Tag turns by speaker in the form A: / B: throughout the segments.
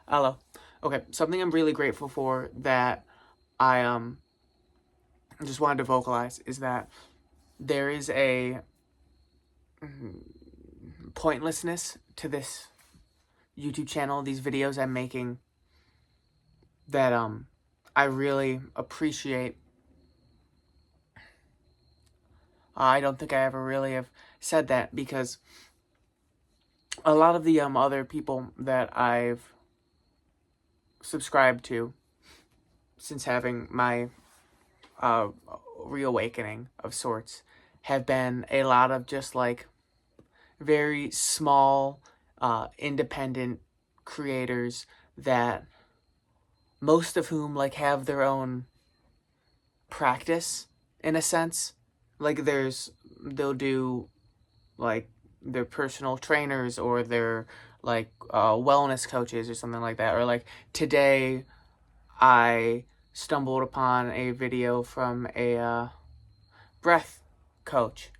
A: Hello. Okay, something I'm really grateful for that I just wanted to vocalize is that there is a pointlessness to this YouTube channel, these videos I'm making that I really appreciate. I don't think I ever really have said that because a lot of the other people that I've subscribed to since having my uh reawakening of sorts have been a lot of just like very small, independent creators that most of whom like have their own practice in a sense. Like they'll do like their personal trainers or their like wellness coaches or something like that. Or like today I stumbled upon a video from a breath coach.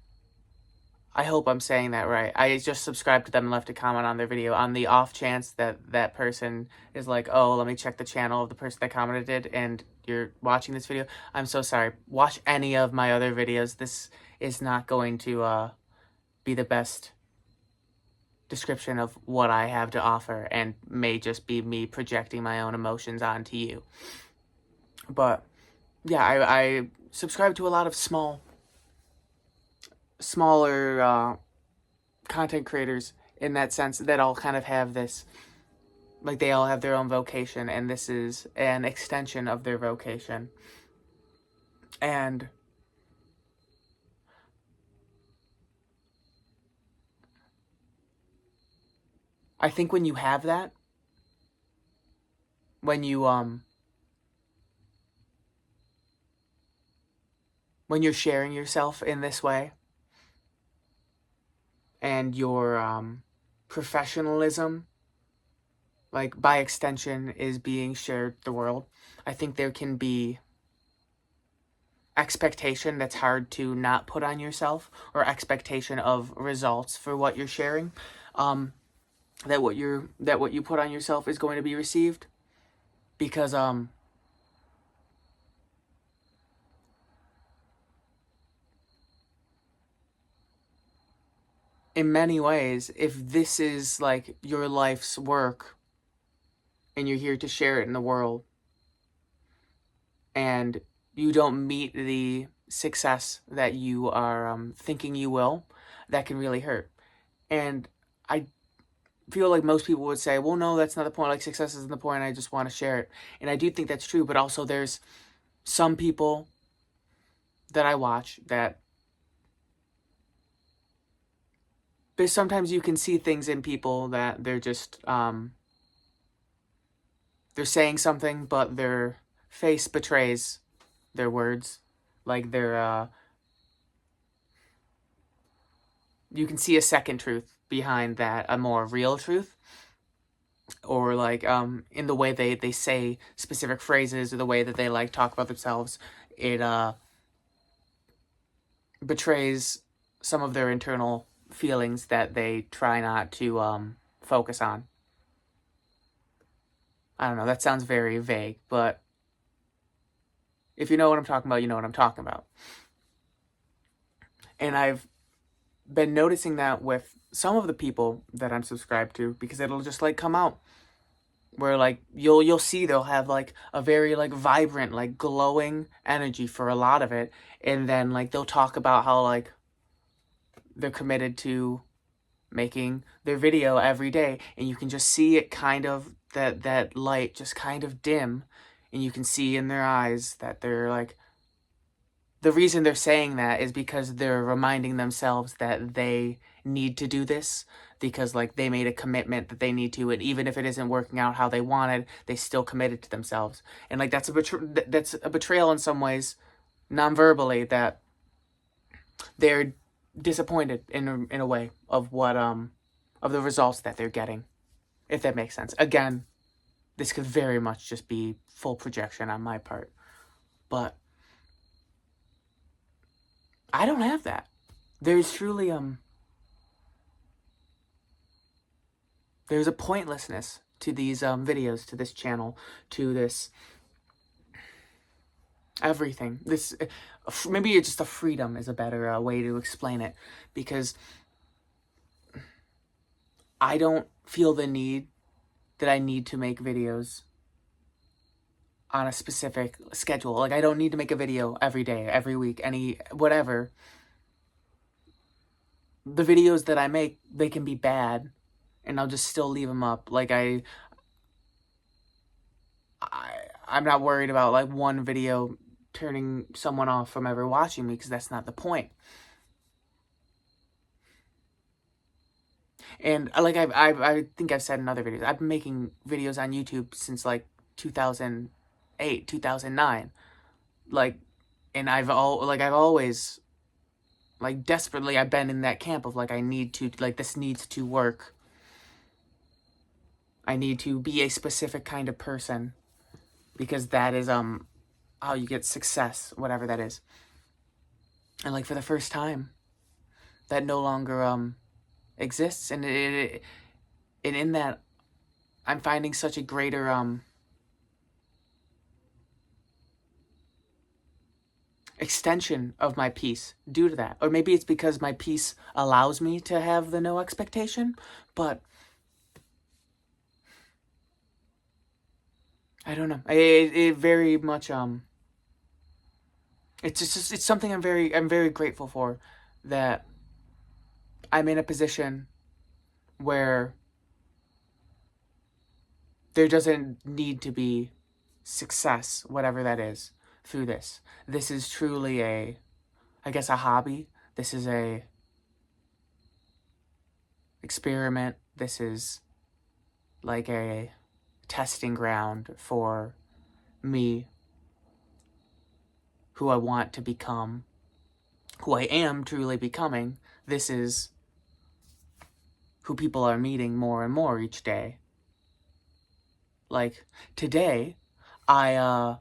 A: I hope I'm saying that right. I just subscribed to them and left a comment on their video on the off chance that that person is like, oh, let me check the channel of the person that commented and you're watching this video. I'm so sorry. Watch any of my other videos. This is not going to be the best description of what I have to offer and may just be me projecting my own emotions onto you. But yeah, I subscribe to a lot of smaller content creators in that sense that all kind of have this, like they all have their own vocation and this is an extension of their vocation. And I think when you have that, when you're sharing yourself in this way and your professionalism, like by extension, is being shared the world, I think there can be expectation that's hard to not put on yourself, or expectation of results for what you're sharing. That what you put on yourself is going to be received, because in many ways, if this is like your life's work and you're here to share it in the world and you don't meet the success that you are thinking you will, that can really hurt. And I feel like most people would say, well, no, that's not the point. Like, success isn't the point. I just want to share it. And I do think that's true. But also there's some people that I watch that there's sometimes you can see things in people that they're just, they're saying something, but their face betrays their words. Like you can see a second truth behind that, a more real truth. Or like in the way they say specific phrases, or the way that they like talk about themselves, it betrays some of their internal feelings that they try not to focus on. I don't know, that sounds very vague, but if you know what I'm talking about, you know what I'm talking about. And I've been noticing that with some of the people that I'm subscribed to, because it'll just like come out where like you'll see they'll have like a very like vibrant, like glowing energy for a lot of it, and then like they'll talk about how like they're committed to making their video every day, and you can just see it kind of that light just kind of dim, and you can see in their eyes that they're like, the reason they're saying that is because they're reminding themselves that they need to do this, because like they made a commitment that they need to, and even if it isn't working out how they wanted, they still committed to themselves. And like that's a betrayal in some ways, non-verbally, that they're disappointed in a way of what of the results that they're getting, if that makes sense. Again, this could very much just be full projection on my part, but I don't have that. There's truly there's a pointlessness to these videos, to this channel, to this everything. This maybe it's just a freedom is a better way to explain it, because I don't feel the need that I need to make videos on a specific schedule. Like, I don't need to make a video every day, every week, whatever. The videos that I make, they can be bad, and I'll just still leave them up. Like, I'm not worried about, like, one video turning someone off from ever watching me, because that's not the point. And, like, I think I've said in other videos, I've been making videos on YouTube since, like, 2008, 2009. Like, and I've always, like, desperately, I've been in that camp of, like, I need to, like, this needs to work. I need to be a specific kind of person, because that is, how you get success, whatever that is. And, like, for the first time, that no longer, exists, and in that, I'm finding such a greater, extension of my peace due to that. Or maybe it's because my peace allows me to have the no expectation, but I don't know. It very much, it's something I'm very grateful for, that I'm in a position where there doesn't need to be success, whatever that is, through this. This is truly a hobby. This is a experiment. This is like a testing ground for me, who I want to become, who I am truly becoming. This is who people are meeting more and more each day. Like, today, I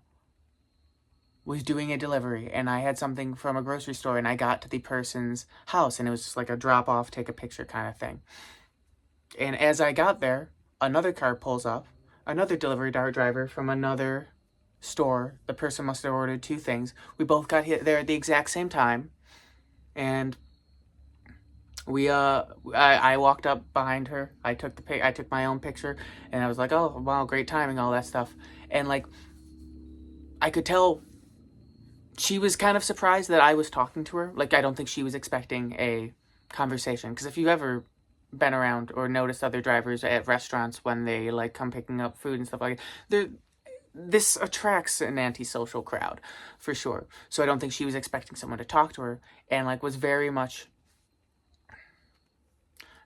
A: was doing a delivery, and I had something from a grocery store, and I got to the person's house, and it was just like a drop-off, take a picture kind of thing. And as I got there, another car pulls up, another delivery driver from another store. The person must have ordered 2 things. We both got hit there at the exact same time, and I walked up behind her. I took my own picture, and I was like, oh, wow, great timing, all that stuff. And, like, I could tell she was kind of surprised that I was talking to her. Like, I don't think she was expecting a conversation, because if you've ever been around or noticed other drivers at restaurants when they, like, come picking up food and stuff like that, this attracts an antisocial crowd, for sure. So I don't think she was expecting someone to talk to her, and, like, was very much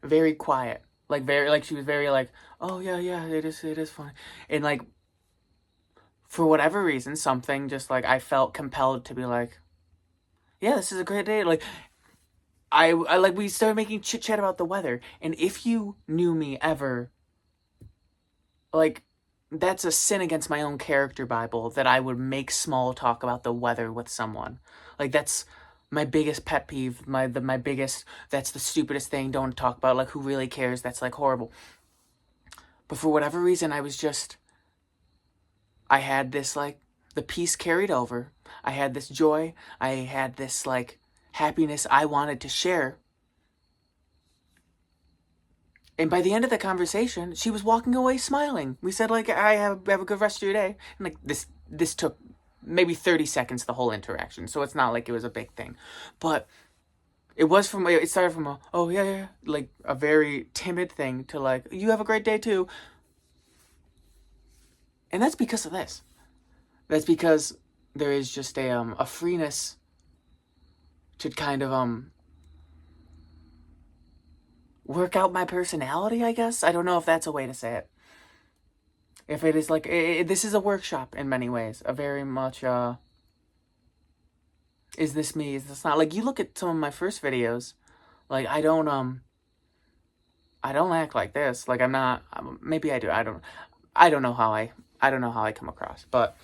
A: very quiet, like, she was very like, oh yeah, it is funny, and, like, for whatever reason, something just, like, I felt compelled to be like, yeah, this is a great day. Like, I like, we started making chit chat about the weather, and if you knew me ever, like, that's a sin against my own character Bible, that I would make small talk about the weather with someone. Like, that's my biggest pet peeve, my biggest, that's the stupidest thing, don't talk about, like, who really cares, that's, like, horrible. But for whatever reason, I had this, like, the peace carried over, I had this joy, I had this, like, happiness I wanted to share. And by the end of the conversation, she was walking away smiling. We said, like, I have a good rest of your day. And, like, this took maybe 30 seconds, the whole interaction. So it's not like it was a big thing. But it started from a, oh, yeah, like, a very timid thing to, like, you have a great day, too. And that's because of this. That's because there is just a freeness to kind of, work out my personality, I guess. I don't know if that's a way to say it. If it is, like, this is a workshop in many ways. A very much, is this me? Is this not? Like, you look at some of my first videos, like, I don't act like this. Like, I'm not, maybe I do. I don't know how I come across, but,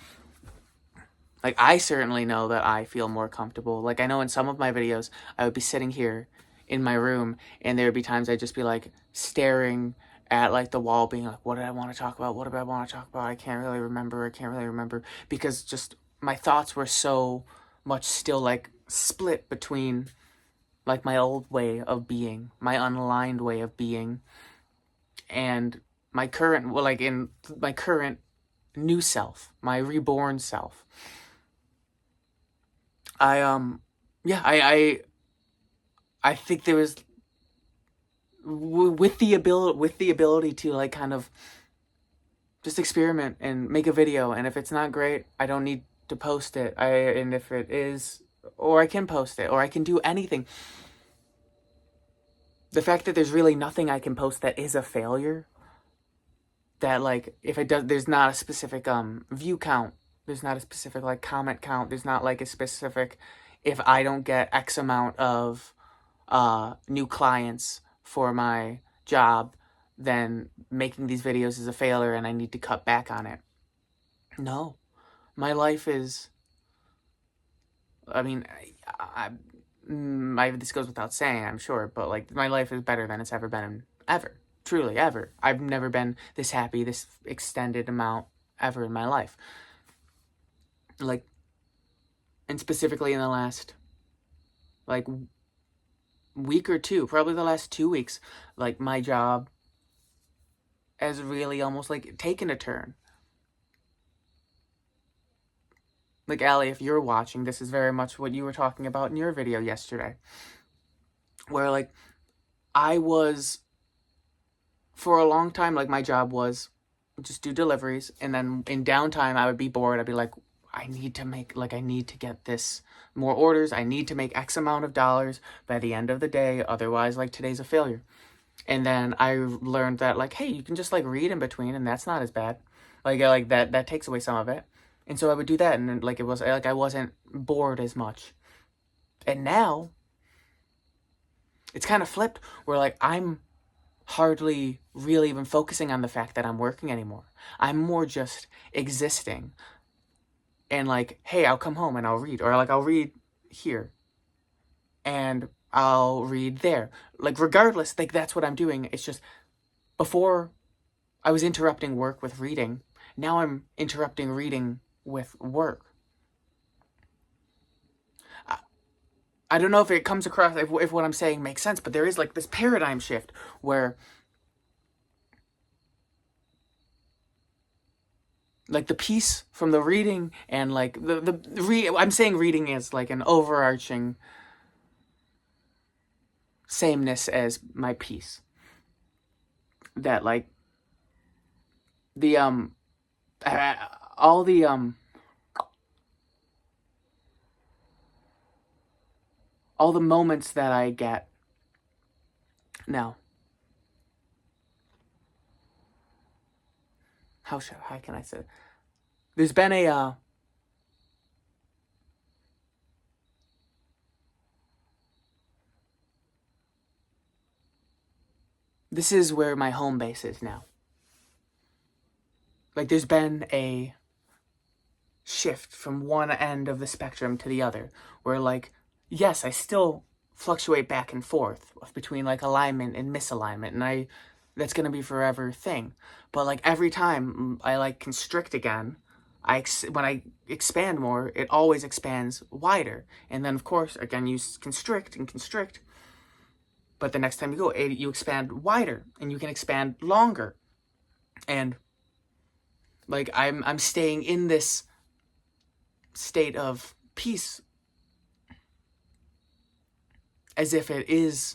A: like, I certainly know that I feel more comfortable. Like, I know in some of my videos, I would be sitting here in my room, and there would be times I'd just be, like, staring at like the wall being like, what did I want to talk about? What did I want to talk about? I can't really remember. Because just my thoughts were so much still like split between like my old way of being, my unaligned way of being, and my current, well, like in my current new self, my reborn self. I yeah, I think there was with the ability to like kind of just experiment and make a video, and if it's not great, I don't need to post it. And if it is, or I can post it, or I can do anything. The fact that there's really nothing I can post that is a failure, that like if it does, there's not a specific view count, there's not a specific like comment count, there's not like a specific, if I don't get X amount of new clients for my job, then making these videos is a failure and I need to cut back on it. No, my life is, I mean, this goes without saying, I'm sure, but like my life is better than it's ever been, ever. Truly, ever. I've never been this happy, this extended amount ever in my life. Like, and specifically in the last, like, week or two, probably the last 2 weeks, like, my job has really almost, like, taken a turn. Like, Allie, if you're watching, this is very much what you were talking about in your video yesterday. Where, like, I was, for a long time, like, my job was just do deliveries, and then in downtime, I would be bored. I'd be like, I need to get this more orders. I need to make X amount of dollars by the end of the day. Otherwise, like, today's a failure. And then I learned that, like, hey, you can just, like, read in between, and that's not as bad. Like that takes away some of it. And so I would do that, and, like, it was, like, I wasn't bored as much. And now, it's kind of flipped, where, like, I'm hardly really even focusing on the fact that I'm working anymore. I'm more just existing. And like, hey, I'll come home and I'll read. Or like, I'll read here. And I'll read there. Like, regardless, like, that's what I'm doing. It's just, before I was interrupting work with reading. Now I'm interrupting reading with work. I don't know if it comes across, if what I'm saying makes sense, but there is like this paradigm shift where like the peace from the reading and like I'm saying reading is like an overarching sameness as my peace. That like the all the all the moments that I get now. How can I say? There's been a this is where my home base is now. Like, there's been a shift from one end of the spectrum to the other, where, like, yes, I still fluctuate back and forth between, like, alignment and misalignment, and that's gonna be forever thing. But, like, every time I, like, constrict again, when I expand more, it always expands wider. And then, of course, again, you constrict and constrict, but the next time you go, you expand wider, and you can expand longer. And, like, I'm staying in this state of peace as if it is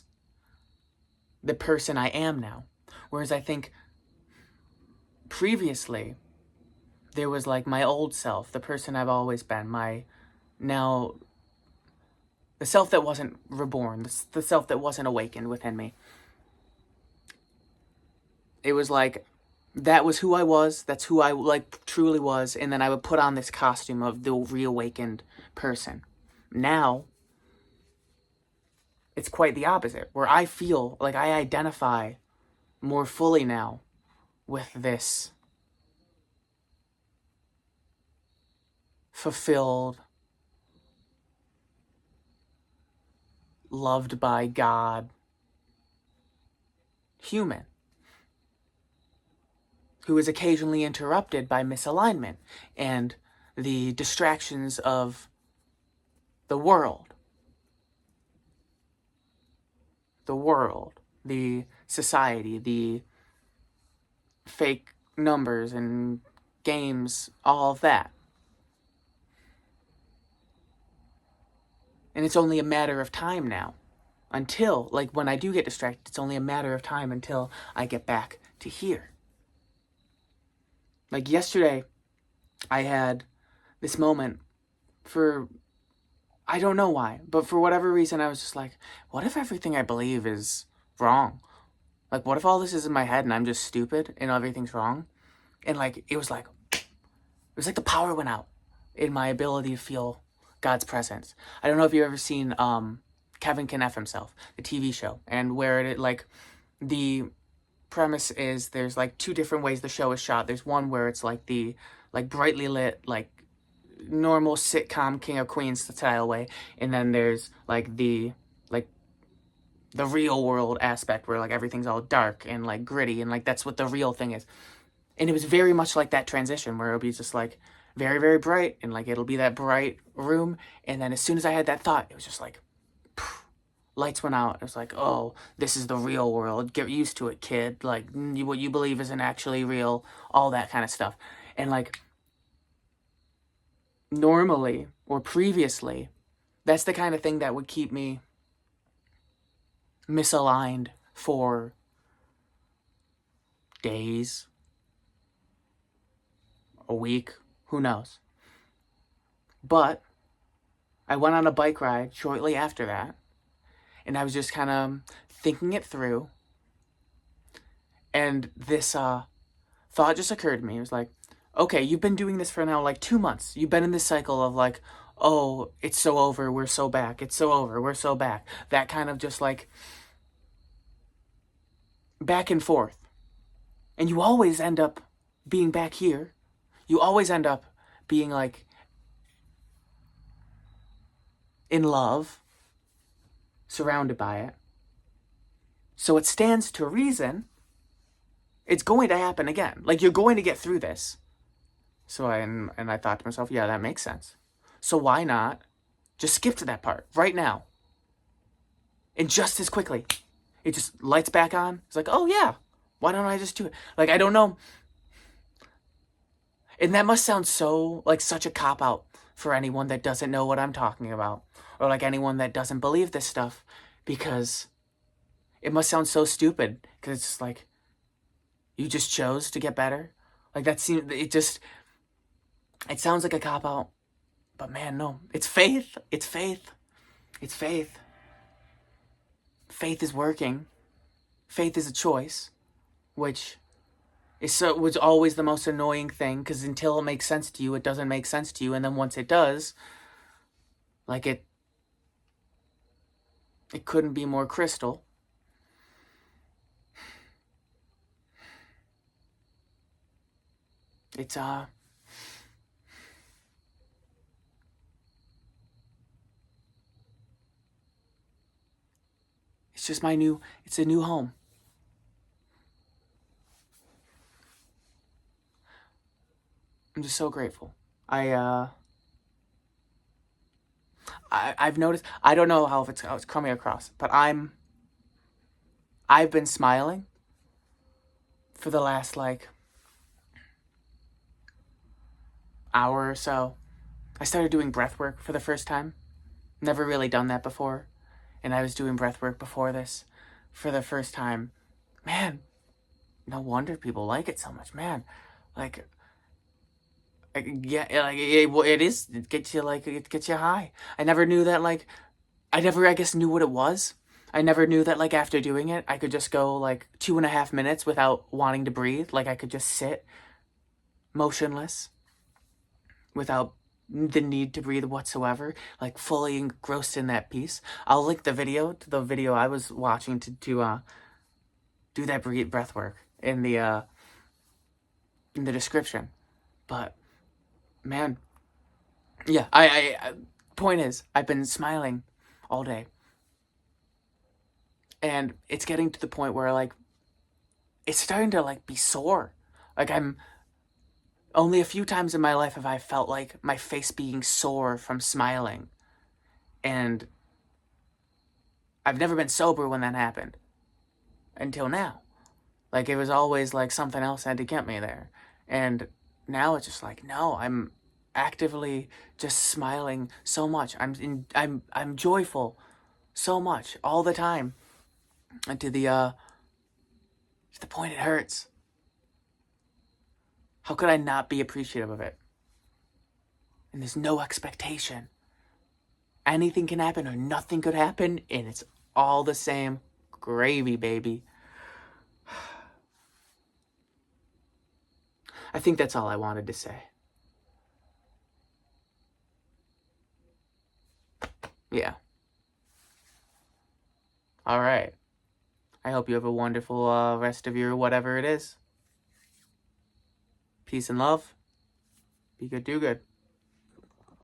A: the person I am now. Whereas I think previously there was like my old self, the person I've always been, the self that wasn't reborn, the self that wasn't awakened within me. It was like, that was who I was, that's who I like truly was, and then I would put on this costume of the reawakened person. Now, it's quite the opposite, where I feel like I identify more fully now with this fulfilled, loved by God human. who is occasionally interrupted by misalignment and the distractions of the world. The world, the society, the fake numbers and games, all of that. And it's only a matter of time now until, like, when I do get distracted, it's only a matter of time until I get back to here. Like, yesterday, I had this moment for, I don't know why, but for whatever reason, I was just like, what if everything I believe is wrong? Like, what if all this is in my head and I'm just stupid and everything's wrong? And, like, it was like the power went out in my ability to feel God's presence. I don't know if you've ever seen Kevin Can F Himself, the TV show, and where it, like, the premise is there's, like, two different ways the show is shot. There's one where it's, like, the, like, brightly lit, like, normal sitcom King of Queens style way, and then there's, like, the real world aspect where, like, everything's all dark and, like, gritty, and, like, that's what the real thing is. And it was very much like that transition where it'll be just, like, very, very bright, and, like, it'll be that bright room, and then as soon as I had that thought, it was just like, poof, lights went out. It was like, oh, this is the real world. Get used to it, kid. Like, what you believe isn't actually real, all that kind of stuff. And, like, normally, or previously, that's the kind of thing that would keep me misaligned for days, a week, who knows. But I went on a bike ride shortly after that, and I was just kind of thinking it through, and this thought just occurred to me. It was like, okay, you've been doing this for now like 2 months. You've been in this cycle of like, oh, it's so over, we're so back. It's so over, we're so back. That kind of just like back and forth. And you always end up being back here. You always end up being like in love, surrounded by it. So it stands to reason it's going to happen again. Like, you're going to get through this. So I thought to myself, yeah, that makes sense. So why not just skip to that part right now? And just as quickly, it just lights back on. It's like, oh yeah, why don't I just do it? Like, I don't know. And that must sound so, like, such a cop-out for anyone that doesn't know what I'm talking about. Or, like, anyone that doesn't believe this stuff. Because it must sound so stupid. Because it's just like, you just chose to get better. Like, that seems, it sounds like a cop-out. But man, no. It's faith. It's faith. It's faith. Faith is working. Faith is a choice. Which was always the most annoying thing, because until it makes sense to you, it doesn't make sense to you, and then once it does, like, it couldn't be more crystal. It's it's just it's a new home. I'm just so grateful. I've noticed, I don't know how it's coming across, but I've been smiling for the last, like, hour or so. I started doing breath work for the first time. Never really done that before. And I was doing breath work before this for the first time. Man, no wonder people like it so much, man. Like, yeah, like, it gets you, like, it gets you high. I never knew that, like, I never, I guess, knew what it was. I never knew that, like, after doing it, I could just go, like, 2.5 minutes without wanting to breathe. Like, I could just sit motionless without the need to breathe whatsoever, like, fully engrossed in that piece. I'll link the video to the video I was watching to do that breath work in the description. But man, yeah, I point is, I've been smiling all day, and it's getting to the point where, like, it's starting to, like, be sore. Like, I'm only a few times in my life have I felt like my face being sore from smiling. And I've never been sober when that happened until now. Like, it was always like something else had to get me there. And now it's just like, no, I'm actively just smiling so much. I'm joyful so much all the time. And to the point it hurts. How could I not be appreciative of it? And there's no expectation. Anything can happen or nothing could happen, and it's all the same gravy, baby. I think that's all I wanted to say. Yeah. All right. I hope you have a wonderful rest of your whatever it is. Peace and love. Be good, do good.